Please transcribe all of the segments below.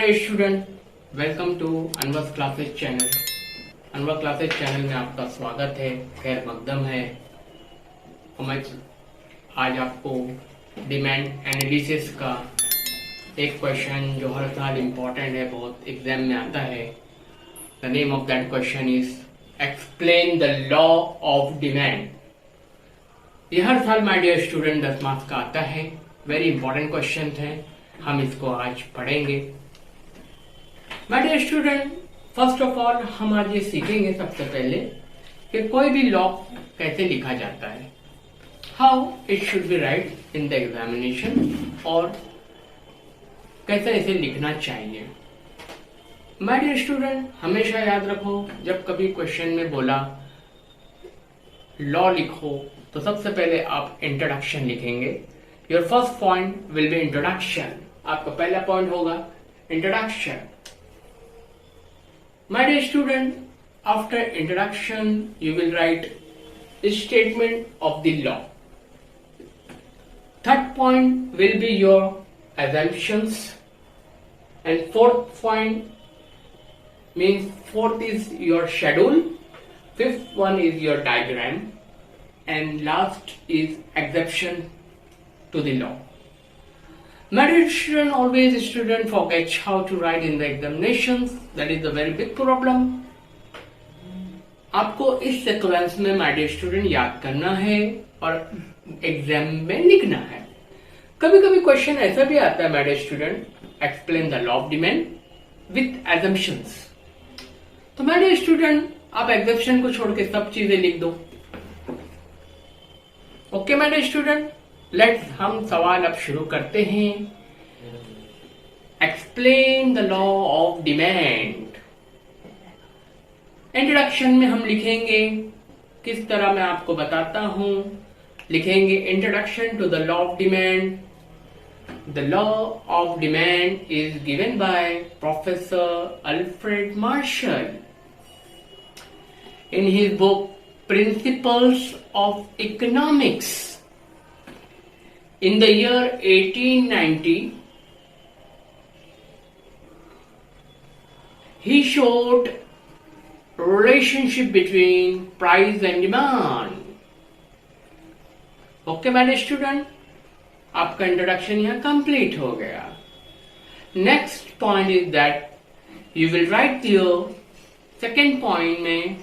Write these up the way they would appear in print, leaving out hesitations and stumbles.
Dear student, welcome to Anwar's classes channel. Anwar classes channel में आपका स्वागत है, खैर मकदम है। मैं आज आपको डिमांड एनालिसिस का एक क्वेश्चन जो हर साल इम्पोर्टेंट है, बहुत एग्जाम में आता है। The name of that question is explain the law of demand. ये हर साल माय डियर स्टूडेंट 10 मार्क्स का आता है। वेरी इंपॉर्टेंट क्वेश्चन है, हम इसको आज पढ़ेंगे। My dear student, first of all हम आज ये सीखेंगे सबसे पहले कि कोई भी लॉ कैसे लिखा जाता है, how it should be right in the examination, और कैसे इसे लिखना चाहिए। माय डियर स्टूडेंट, हमेशा याद रखो, जब कभी क्वेश्चन में बोला लॉ लिखो तो सबसे पहले आप इंट्रोडक्शन लिखेंगे। Your first point will be introduction. आपका पहला पॉइंट होगा introduction. My dear student, after introduction you will write statement of the law. Third point will be your assumptions, and fourth point means fourth is your schedule, fifth one is your diagram, and last is exception to the law. My dear student, always student forget how to write in the examinations. That is the very big problem. आपको इस sequence में my dear student याद करना है और exam में लिखना है। कभी कभी क्वेश्चन ऐसा भी आता है my dear student, explain the law of demand with assumptions. तो माय डियर स्टूडेंट, आप एग्जेप्शन को छोड़ के सब चीजें लिख दो। Okay my dear student, let's हम सवाल अब शुरू करते हैं। Explain the law of demand. Introduction में हम लिखेंगे, किस तरह मैं आपको बताता हूं, लिखेंगे introduction to the law of demand. The law of demand is given by Professor Alfred Marshall in his book Principles of Economics. In the year 1890, he showed relationship between price and demand. Okay, my dear student, आपका introduction यहां complete हो गया। Next point is that you will write your second point में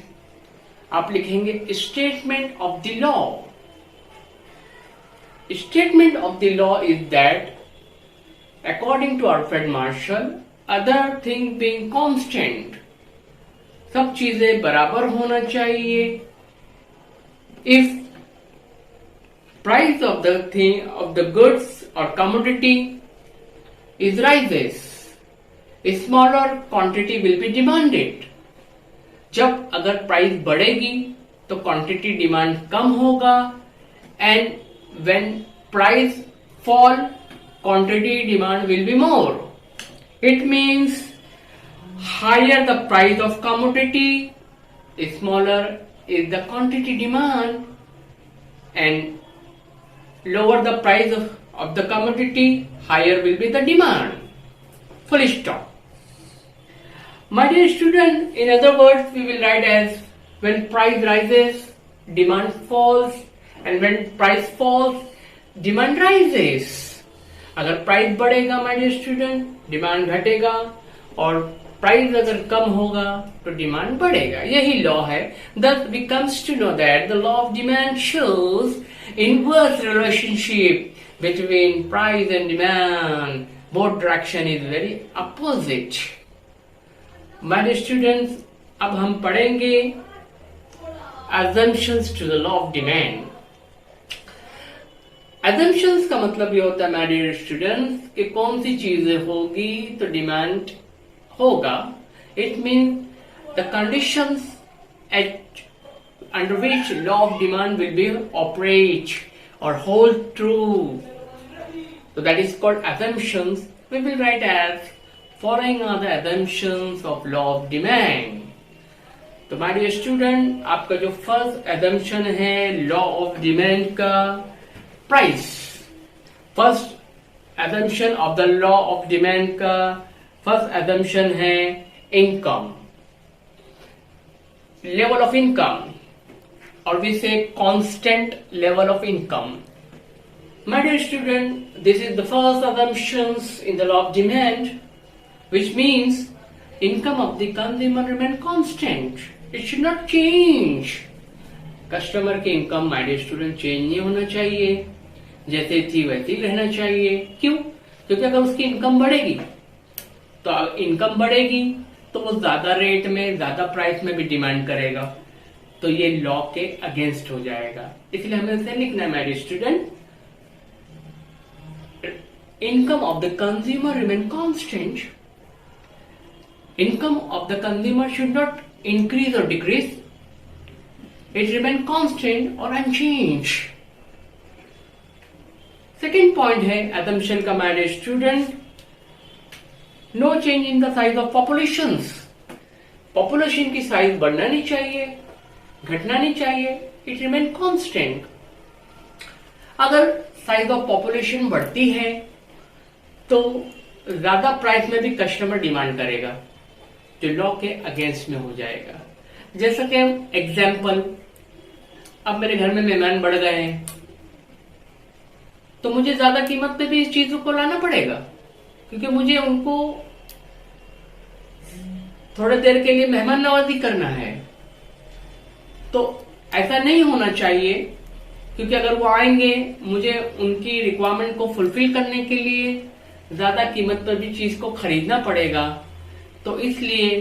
आप लिखेंगे statement of the law. Statement of the law is that according to Alfred Marshall, other thing being constant, सब चीजें बराबर होना चाहिए। If price of the thing, of the goods or commodity is rises, a smaller quantity will be demanded. जब अगर price बढ़ेगी तो quantity demand कम होगा, and when price fall quantity demand will be more. It means higher the price of commodity, smaller is the quantity demand, and lower the price of the commodity, higher will be the demand. Full stop. My dear student, in other words, we will write as when price rises, demand falls, and when price falls, demand rises. अगर price बढ़ेगा my dear student, demand घटेगा, और price अगर कम होगा तो demand बढ़ेगा। यही law है। Thus we comes to know that the law of demand shows inverse relationship between price and demand. Both direction is very opposite. My dear students, अब हम पढ़ेंगे assumptions to the law of demand. assumptions का मतलब ये होता है my dear students कि कौन सी चीजें होगी तो डिमांड होगा। It means the conditions under which law of demand will be operate or hold true. So that is called assumptions. We will write as following are the assumptions of law of demand. तो my dear student, आपका जो first assumption है law of demand का, price. First assumption of the law of demand का first assumption है income, level of income, or we say constant level of income. My dear student, this is the first assumptions in the law of demand, which means income of the consumer remain constant. It should not change. Customer की income my dear student change नहीं होना चाहिए, जैसे थी वैसे ही रहना चाहिए। क्यों? क्योंकि अगर उसकी इनकम बढ़ेगी तो इनकम बढ़ेगी तो वो ज्यादा रेट में, ज्यादा प्राइस में भी डिमांड करेगा, तो ये लॉ के अगेंस्ट हो जाएगा। इसलिए हमें इसे लिखना है my dear student, income of the consumer remain constant. Income of the consumer should not increase और डिक्रीज, इट रिमेन कांस्टेंट और अनचेंज। सेकेंड पॉइंट है assumption का my dear student, no change in the size of populations. Population की size बढ़ना नहीं चाहिए, घटना नहीं चाहिए, इट रिमेन कांस्टेंट। अगर साइज ऑफ पॉपुलेशन बढ़ती है तो ज्यादा प्राइस में भी कस्टमर डिमांड करेगा, जो लॉ के अगेंस्ट में हो जाएगा। जैसा कि एग्जाम्पल, अब मेरे घर में मेहमान बढ़ गए हैं तो मुझे ज्यादा कीमत पे भी इस चीजों को लाना पड़ेगा, क्योंकि मुझे उनको थोड़ी देर के लिए मेहमान नवाजी करना है। तो ऐसा नहीं होना चाहिए, क्योंकि अगर वो आएंगे मुझे उनकी रिक्वायरमेंट को फुलफिल करने के लिए ज्यादा कीमत पर भी चीज को खरीदना पड़ेगा। तो इसलिए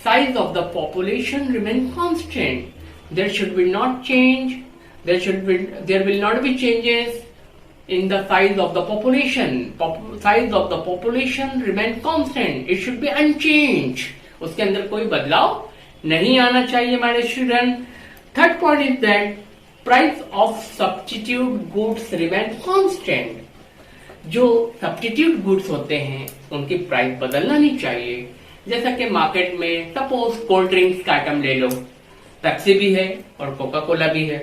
size of the population remain constant, there should be not change, there will not be changes in the size of the population. Size of the population remain constant. It should be unchanged. उसके अंदर कोई बदलाव नहीं आना चाहिए हमारे student. Third point is that price of substitute goods remain constant. जो substitute goods होते हैं उनकी प्राइस बदलना नहीं चाहिए। जैसा कि मार्केट में सपोज कोल्ड ड्रिंक्स का आइटम ले लो, पेप्सी भी है और कोका कोला भी है।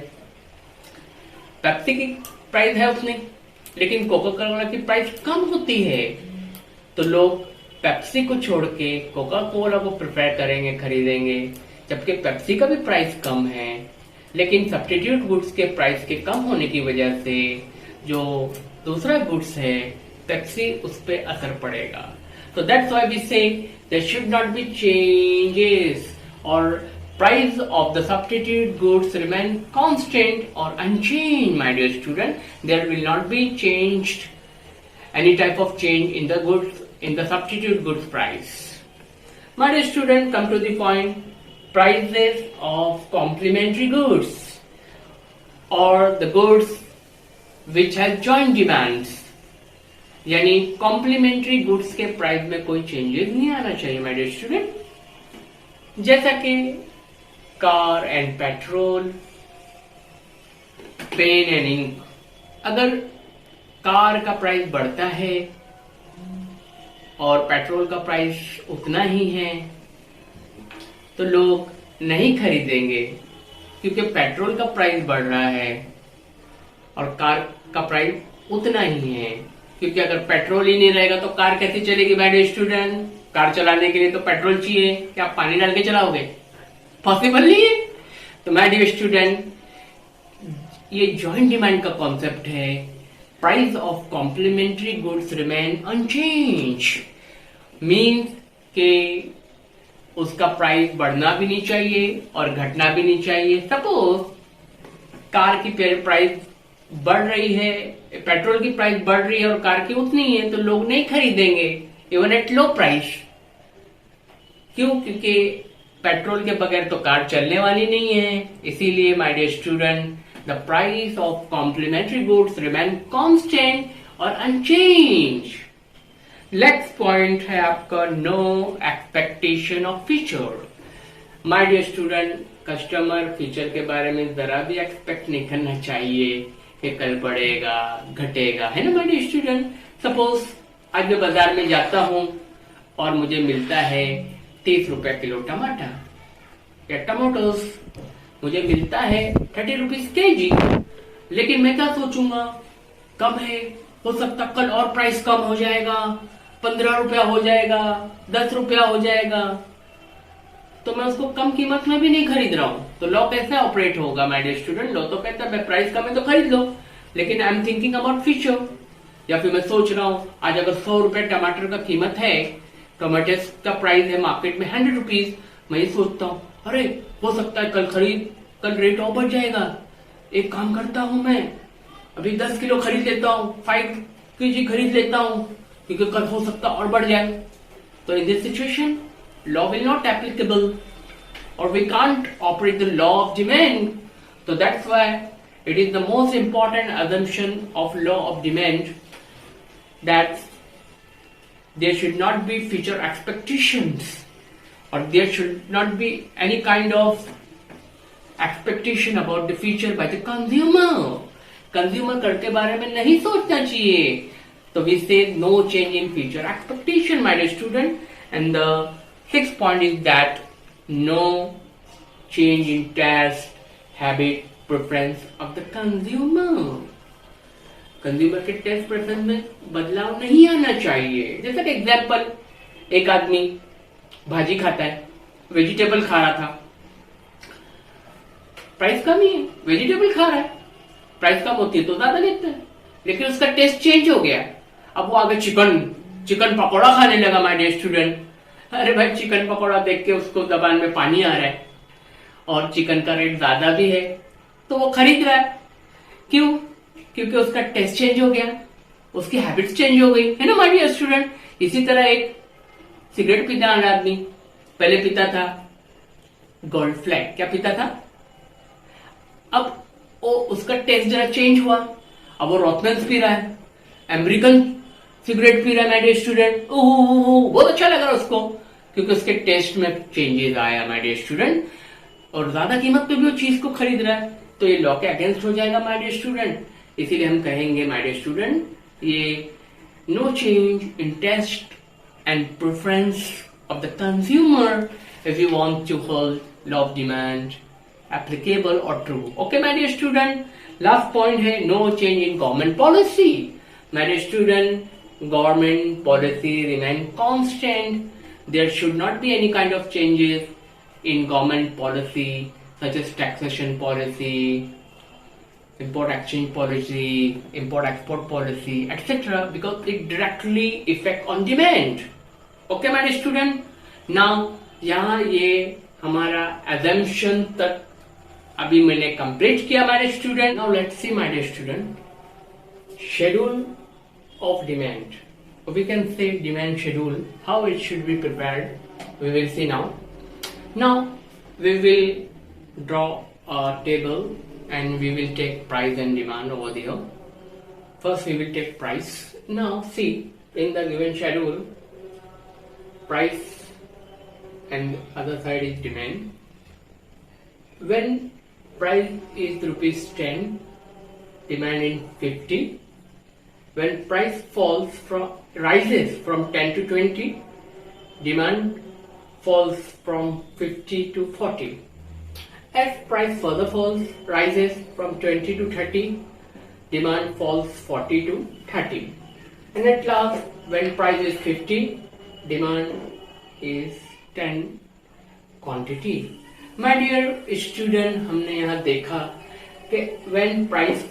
पेप्सी की प्राइस है उसमें, लेकिन कोका कोला की प्राइस कम होती है, तो लोग पेप्सी को छोड़ के कोका कोला को प्रेफर करेंगे, खरीदेंगे, जबकि पेप्सी का भी प्राइस कम है। लेकिन सब्स्टिट्यूट गुड्स के प्राइस के कम होने की वजह से जो दूसरा गुड्स है पेप्सी, उस पर असर पड़ेगा। तो that's why we say there should not be changes, और price of the substitute goods remain constant or unchanged, my dear student. There will not be changed any type of change in the goods, in the substitute goods price. My dear student, come to the point, prices of complementary goods or the goods which has joint demands, यानी complementary goods के price में कोई changes नहीं आना चाहिए my dear student. जैसा कि car and petrol, pen and ink. अगर कार का प्राइस बढ़ता है और पेट्रोल का प्राइस उतना ही है तो लोग नहीं खरीदेंगे, क्योंकि पेट्रोल का प्राइस बढ़ रहा है और कार का प्राइस उतना ही है। क्योंकि अगर पेट्रोल ही नहीं रहेगा तो कार कैसे चलेगी माय डियर स्टूडेंट? कार चलाने के लिए तो पेट्रोल चाहिए, क्या आप पानी डाल के चलाओगे? पॉसिबल नहीं है। तो माय डियर स्टूडेंट, ये जॉइंट डिमांड का कॉन्सेप्ट है। Price of complementary goods remain unchange, means के उसका प्राइस बढ़ना भी नहीं चाहिए और घटना भी नहीं चाहिए। सपोज कार की प्राइस बढ़ रही है, पेट्रोल की प्राइस बढ़ रही है और कार की उतनी है, तो लोग नहीं खरीदेंगे इवन एट लो प्राइस। क्यों? क्योंकि पेट्रोल के बगैर तो कार चलने वाली नहीं है। इसीलिए my dear student, the price of complementary goods remain constant और अनचेंज। नेक्स्ट पॉइंट है आपका no expectation of future. My dear student, customer future के बारे में जरा भी एक्सपेक्ट नहीं करना चाहिए कि कल बढ़ेगा घटेगा, है ना माय डियर स्टूडेंट। सपोज आज मैं बाजार में जाता हूं और मुझे मिलता है 30 रुपए किलो टमाटर या टमाटोस, मुझे मिलता है 30 रुपीज केजी। लेकिन मैं क्या सोचूंगा, कम है, हो सकता कल और प्राइस कम हो जाएगा, ₹15 हो जाएगा, ₹10 हो जाएगा, तो मैं उसको कम कीमत में भी नहीं खरीद रहा हूं। तो लॉ कैसे ऑपरेट होगा माय डियर स्टूडेंट? लॉ तो कहता है प्राइस कम है तो खरीद लो, लेकिन I am thinking about future. या फिर मैं सोच रहा हूं आज अगर ₹100 टमाटर का कीमत है, टमाटर का प्राइस है मार्केट में ₹100, मैं ये सोचता हूँ अरे हो सकता है कल रेट और बढ़ जाएगा, एक काम करता हूं मैं अभी 10 किलो खरीद लेता हूँ, 5 kg खरीद लेता हूँ, क्योंकि कल हो सकता और बढ़ जाए। तो in this situation law will not applicable, or we can't operate the law of demand. So that's why it is the most important assumption of law of demand that there should not be future expectations, or there should not be any kind of expectation about the future by the consumer. Consumer करके बारे में नहीं सोचना चाहिए। So we say no change in future expectation, my dear student. And the sixth point is that no change in taste, habit, preference of the consumer. Consumer के test preference में बदलाव नहीं आना चाहिए। जैसे कि एग्जाम्पल, एक आदमी भाजी खाता है, वेजिटेबल खा रहा था, प्राइस कम ही है, वेजिटेबल खा रहा है, प्राइस कम होती है तो ज्यादा लेता है, लेकिन उसका टेस्ट चेंज हो गया, अब वो आगे चिकन पकौड़ा खाने लगा माय डियर स्टूडेंट। अरे भाई चिकन पकौड़ा देख के उसको जबान में पानी आ रहा है और चिकन का रेट ज्यादा भी है, तो वो खरीद रहा है। क्यों? क्योंकि उसका टेस्ट चेंज हो गया, उसकी हैबिट्स चेंज हो गई, है ना माय डियर स्टूडेंट। इसी तरह एक सिगरेट पीता आदमी पहले पीता था गोल्ड फ्लैग, क्या पीता था, अब वो उसका टेस्ट जरा चेंज हुआ, अब वो रॉथमैन्स पी रहा है, अमेरिकन सिगरेट पी रहा है माय डियर स्टूडेंट। ओह बहुत अच्छा लग रहा है उसको, क्योंकि उसके टेस्ट में चेंजेस आया माय डियर स्टूडेंट, और ज्यादा कीमत पे भी वो चीज को खरीद रहा है, तो ये लॉ के अगेंस्ट हो जाएगा माय डियर स्टूडेंट। इसीलिए हम कहेंगे माय डियर स्टूडेंट, ये no change in test and preference of the consumer if you want to hold law of demand applicable और true. Okay my dear student, last point है no change in government policy. My dear student, government policy remain constant. There should not be any kind of changes in government policy such as taxation policy, import exchange policy, import export policy, etc. because it directly affect on demand. Okay my dear student, now यहाँ ये हमारा assumption तक अभी मैंने complete किया my dear student. Now let's see my dear student, schedule of demand. We can say demand schedule, how it should be prepared, we will see now. Now we will draw a table and we will take price and demand over there. First we will take price. Now see, in the given schedule, price and other side is demand. When price is ₹10, demand is 50. When price rises from 10 to 20, demand falls from 50 to 40. As price further rises from 20 to 30, demand falls 40 to 30. And at last, when price is 50, demand is 10 quantity. My dear student, हमने यहाँ देखा कि when price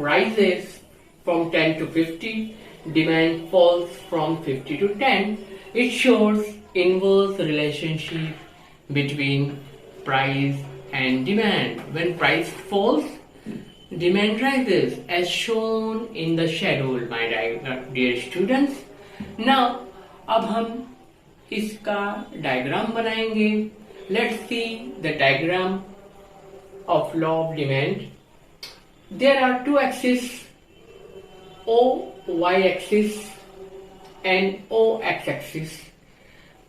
rises from 10 to 50, demand falls from 50 to 10. It shows inverse relationship between price and demand. When price falls, demand rises as shown in the schedule, my dear students. Now, अब हम इसका diagram बनाएंगे. Let's see the diagram of law of demand. There are two axes, O y-axis and O x-axis.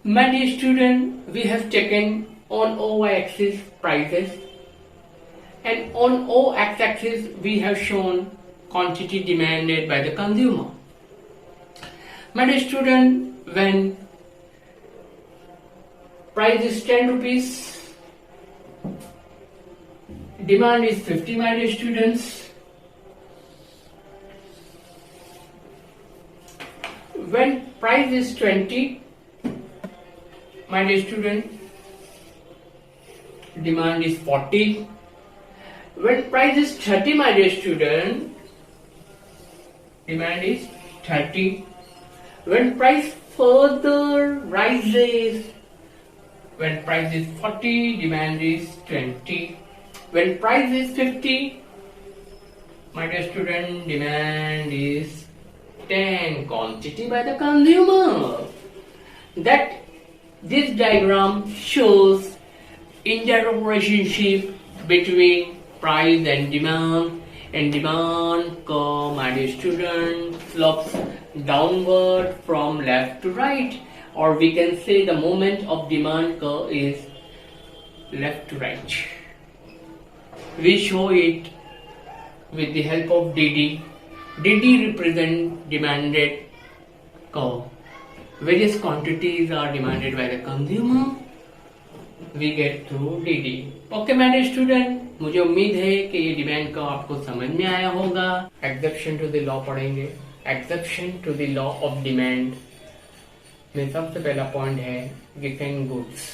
My dear student, we have taken on O y-axis prices, and on O x-axis we have shown quantity demanded by the consumer. My dear student, when price is 10 rupees, demand is 50, my dear students. when price is 20, my dear student, demand is 40. When price is 30, my dear student, demand is 30. When price further rises, when price is 40, demand is 20. When price is 50, my dear student, demand is 10, quantity by the consumer. That this diagram shows indirect relationship between price and demand. And demand curve, my dear student, slopes downward from left to right, or we can say the movement of demand curve is left to right. We show it with the help of DD. DD represent demanded curve. Various quantities are demanded by the consumer. We get through DD. Okay, my dear student, मुझे उम्मीद है कि ये demand का आपको समझ में आया होगा. एक्सेप्शन टू द लॉ पढ़ेंगे. Exception to the law of demand में सबसे पहला पॉइंट है गिवन गुड्स.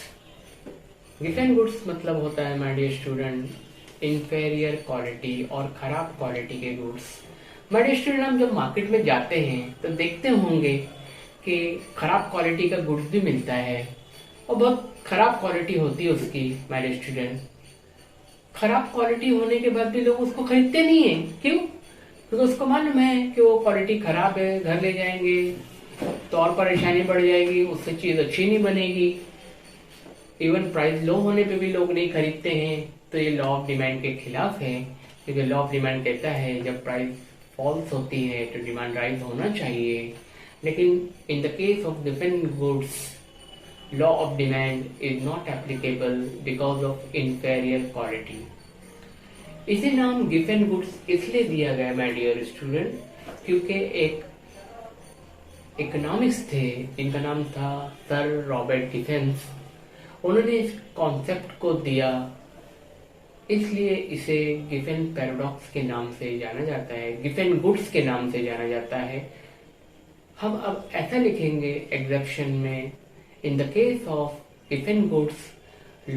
गिवन गुड्स मतलब होता है my dear student inferior quality और खराब क्वालिटी के गुड्स. माय डियर स्टूडेंट, हम जब मार्केट में जाते हैं तो देखते होंगे कि खराब क्वालिटी का गुड्स भी मिलता है और बहुत खराब क्वालिटी होती है उसकी. माय डियर स्टूडेंट, खराब क्वालिटी होने के बाद भी लोग उसको खरीदते नहीं है. क्यों? क्योंकि उसको मालूम है कि वो क्वालिटी खराब है, घर ले जाएंगे तो और परेशानी बढ़ जाएगी, उससे चीज अच्छी नहीं बनेगी. इवन प्राइस लो होने पे भी लोग नहीं खरीदते हैं. तो ये लॉ ऑफ डिमांड के खिलाफ है, क्योंकि लॉ ऑफ डिमांड कहता है जब प्राइस फॉल्स होती है तो डिमांड राइज होना चाहिए. लेकिन इन the case of different goods law of demand is not applicable because of inferior quality. इसे नाम गिवन गुड्स इसलिए दिया गया माय डियर स्टूडेंट क्योंकि एक इकोनॉमिक्स थे, इनका नाम था सर रॉबर्ट गिफेंस. उन्होंने इस कॉन्सेप्ट को दिया, इसलिए इसे गिफेन पैराडॉक्स के नाम से जाना जाता है, गिफेन गुड्स के नाम से जाना जाता है. हम अब ऐसा लिखेंगे एक्सेप्शन में, in the case of given goods,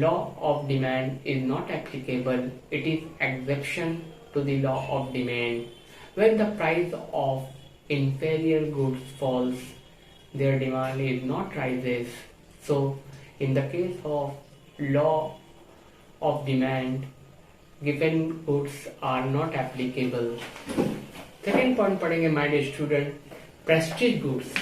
law of demand is not applicable. It is exception to the law of demand. When the price of inferior goods falls, their demand is not rises. So, in the case of law of demand, given goods are not applicable. Second point पढ़ेंगे my dear student, prestige goods.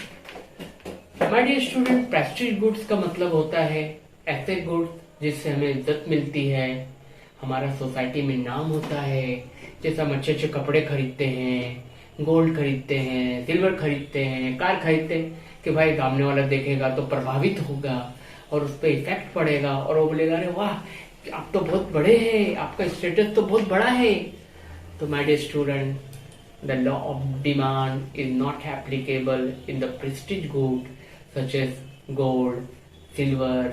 My dear student, prestige goods का मतलब होता है ऐसे goods जिससे हमें इज्जत मिलती है, हमारा सोसाइटी में नाम होता है. जैसे हम अच्छे अच्छे कपड़े खरीदते हैं, गोल्ड खरीदते हैं, सिल्वर खरीदते हैं, कार खरीदते हैं कि भाई सामने वाला देखेगा तो प्रभावित होगा और उस पर इफेक्ट पड़ेगा और वो बोलेगा अरे वाह आप तो बहुत बड़े हैं, आपका स्टेटस तो बहुत बड़ा है. तो my dear student, the law of demand is not applicable in the prestige good such as gold, silver,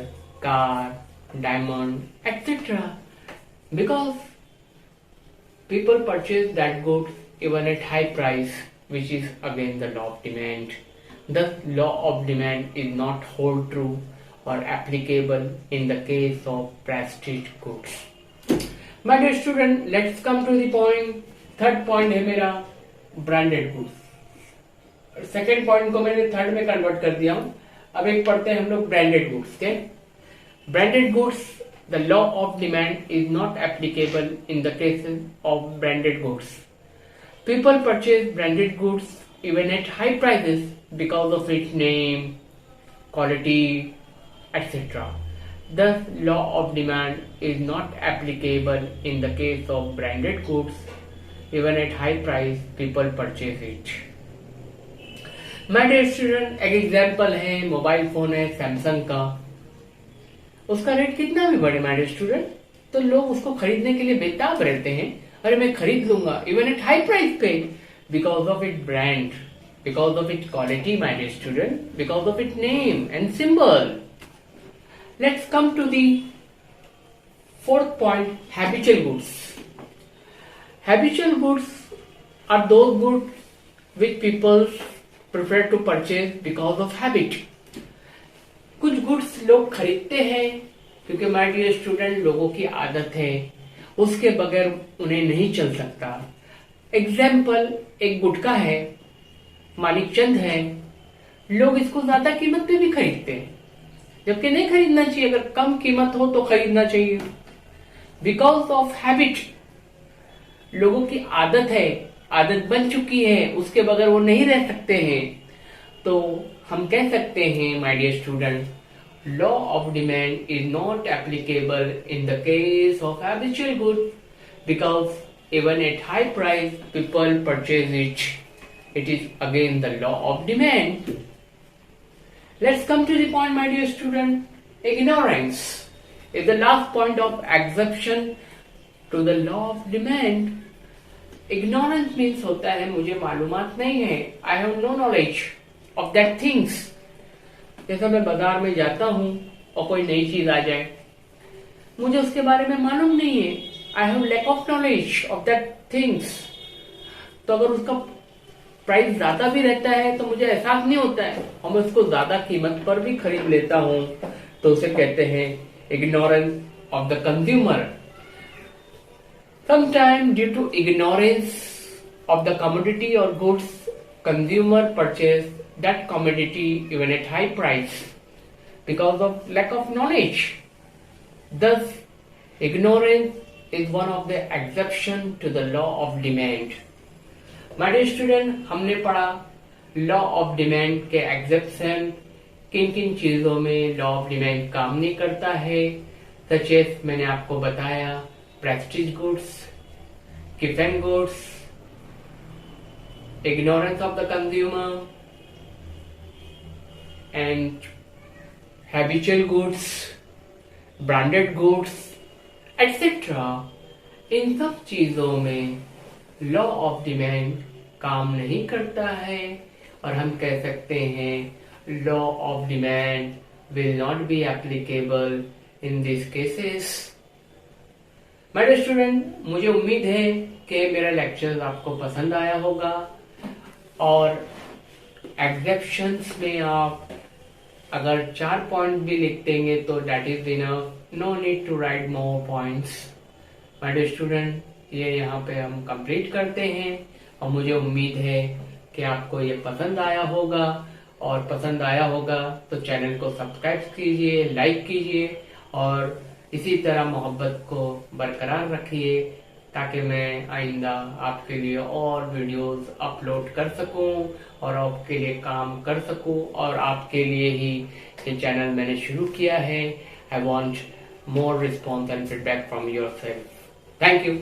car, diamond, etc. Because people purchase that goods even at high price, which is again the law of demand. Thus, law of demand is not hold true or applicable in the case of prestige goods. My dear student, let's come to the point. Third point है मेरा branded goods. Second point को मैंने third में convert कर दिया हूं. अब एक पढ़ते हैं हम लोग ब्रांडेड गुड्स के. Branded goods, the law of demand is not applicable in the case of branded goods. People purchase branded goods even at high prices because of its name, quality, etc. Thus, law of demand is not applicable in the case of branded goods. Even at high price, people purchase it. My dear student, एक example है mobile phone है Samsung का. उसका rate कितना भी बढ़े my dear student तो लोग उसको खरीदने के लिए बेताब रहते हैं. अरे मैं खरीद लूंगा इवन एट हाई प्राइस पे because of it brand, because of it quality my dear student, because of it name and symbol. Let's come to the fourth point, habitual goods. Habitual goods are those goods which people prefer to purchase because of habit. कुछ goods लोग खरीदते हैं क्योंकि my dear student लोगों की आदत है, उसके बगैर उन्हें नहीं चल सकता। एग्जाम्पल, एक गुटखा है, मानिक चंद है, लोग इसको ज्यादा कीमत पे भी खरीदते हैं, जबकि नहीं खरीदना चाहिए। अगर कम कीमत हो तो खरीदना चाहिए। बिकॉज ऑफ हैबिट, लोगों की आदत है, आदत बन चुकी है, उसके बगैर वो नहीं रह सकते हैं। तो हम कह सकते हैं my dear student, law of demand is not applicable in the case of habitual good because even at high price people purchase it. It is again the law of demand. Let's come to the point, my dear student. Ignorance is the last point of exception to the law of demand. Ignorance means होता है मुझे मालूमात नहीं है, I have no knowledge of that things. जैसा मैं बाजार में जाता हूँ और कोई नई चीज आ जाए, मुझे उसके बारे में मालूम नहीं है, I have lack of knowledge of that things. तो अगर उसका प्राइस ज्यादा भी रहता है तो मुझे एहसास नहीं होता है और मैं उसको ज्यादा कीमत पर भी खरीद लेता हूँ, तो उसे कहते हैं ignorance of the consumer. Sometime due to ignorance of the commodity और goods, consumer purchase that commodity even at high price because of lack of knowledge. Thus ignorance is one of the exception to the law of demand. My dear student, हमने पढ़ा law of demand के exception, किन किन चीजों में law of demand काम नहीं करता है। सच एज मैंने आपको बताया प्रेस्टीज गुड्स, गिवन goods, ignorance of the consumer and habitual goods, branded goods etcetera. इन सब चीजों में लॉ ऑफ डिमांड काम नहीं करता है और हम कह सकते हैं law of demand will not be applicable in this cases. My dear student, मुझे उम्मीद है कि मेरा लेक्चर आपको पसंद आया होगा और एग्जेप्शंस में आप अगर 4 पॉइंट भी लिख देंगे तो that is enough, no need to write more points. My dear student, ये यहाँ पे हम कंप्लीट करते हैं और मुझे उम्मीद है कि आपको ये पसंद आया होगा, और पसंद आया होगा तो चैनल को सब्सक्राइब कीजिए, लाइक कीजिए और इसी तरह मोहब्बत को बरकरार रखिए ताकि मैं आइंदा आपके लिए और वीडियोस अपलोड कर सकूं और आपके लिए काम कर सकूं, और आपके लिए ही ये चैनल मैंने शुरू किया है। I want more response and feedback from yourself. Thank you.